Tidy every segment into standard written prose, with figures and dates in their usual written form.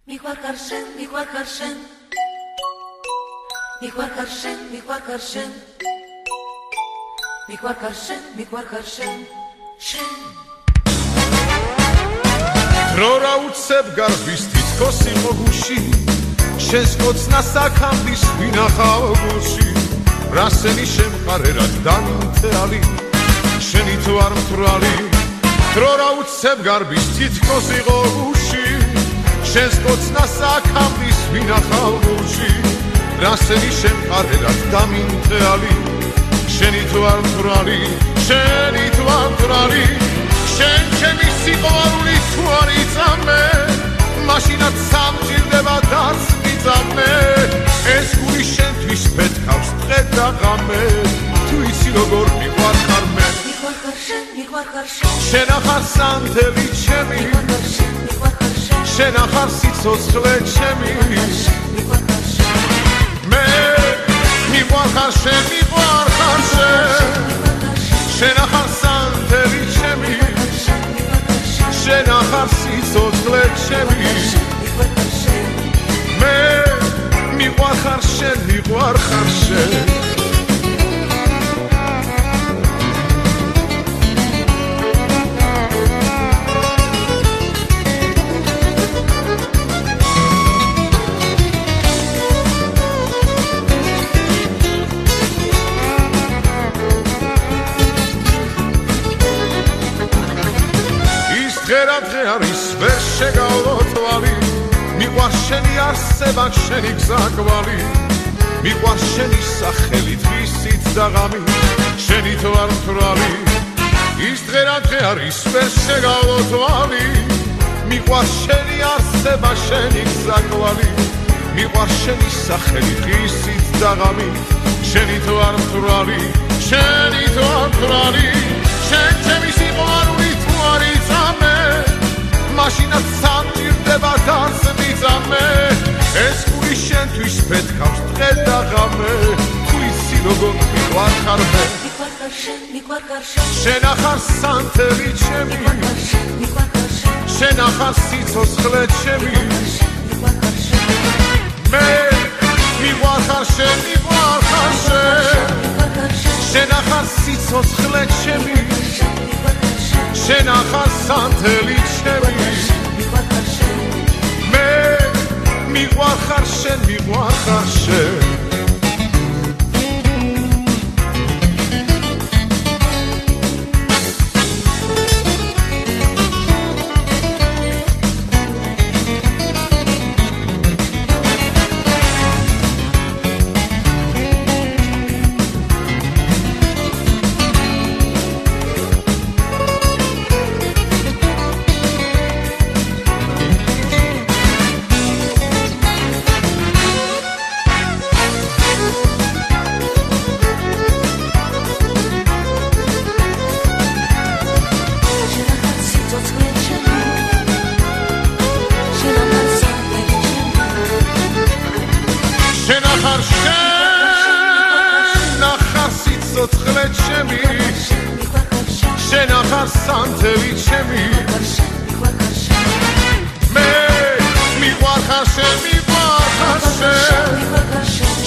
Miłar harshen, shen. Rora utseb garbis titkosi mogushi, შენს კოცნას აქამბის ვინახავ გულში, რასენი შემყარერად დამთეალი, შენი თუ არ მთვრალი, რორა უცებ გარბის თითქოს იყო გულში, შენს კოცნას აქამბის ვინახავ გულში, რასენი შემყარერად დამთეალი, შენი თუ არ მთვრალი, შენი თუ არ მთვრალი, შენ ჩემი სიყვარული თუ არ იწამე, მაშინაც სამჭირდება დას მიწამე, ეს გული შენთვის პეთქავს დღე და ღამე, თუ იცი როგორ მიყვარხარ მე, შენ ახარ სანთელი ჩემი, შენ ახარ სიცოცხლე ჩემი, მე მიყვარხარ შენ, მიყვარხარ შენ, შენ ახარ სანთელი ჩემი, შენ ახარ სიცოცხლე ჩემი, მე მიყვარხარ შენ, მიყვარხარ შენ. დღე არის ვერ შეგავლო თვალი, მიყვარს შენი არსება, შენი გზაკვალი, მიყვარს შენი სახელი დღისით და ღამი, შენი თუ არ მთვრალი, ის დღე არის ვერ შეგავლო თვალი, მიყვარს შენი არსება, შენი გზაკვალი, მიყვარს შენი სახელი დღისით და ღამი, შენი თუ არ მთვრალი, შენი თუ არ მთვრალი, შენ ჩემი სიყვარული თუ არ იწამე, მაშინაც სამჭირდება დას მიწამე, ეს გული შენთვის პეთქავს დღე და ღამე, თუ იცი როგორ მიყვარხარ მე, შენ ახარ სანთელი ჩემი, შენ ახარ სიცოცხლე ჩემი, მე მიყვარხარ შენ, მიყვარხარ შენ, შენ ახარ სიცოცხლე ჩემი, შენ ახარ სანთელი ჩემი, მე მიყვარხარ შენ, მიყვარხარ შენ. სიცოცხლე ჩემი, შენ ახარ სანთელი ჩემი, მე მიყვარხარ შენ, მიყვარხარ შენ,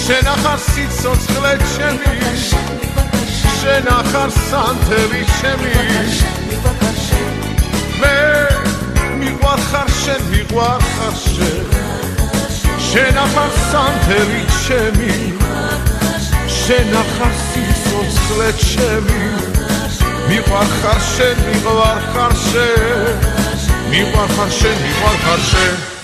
შენ ახარ სიცოცხლე ჩემი, შენ ახარ სანთელი ჩემი, მე მიყვარხარ შენ, მიყვარხარ შენ, შენ ახარ სანთელი ჩემი, შენ ახარ სიცოცხლე ჩემი, მიყვარხარ შენ, მიყვარხარ შენ, მიყვარხარ შენ, მიყვარხარ შენ.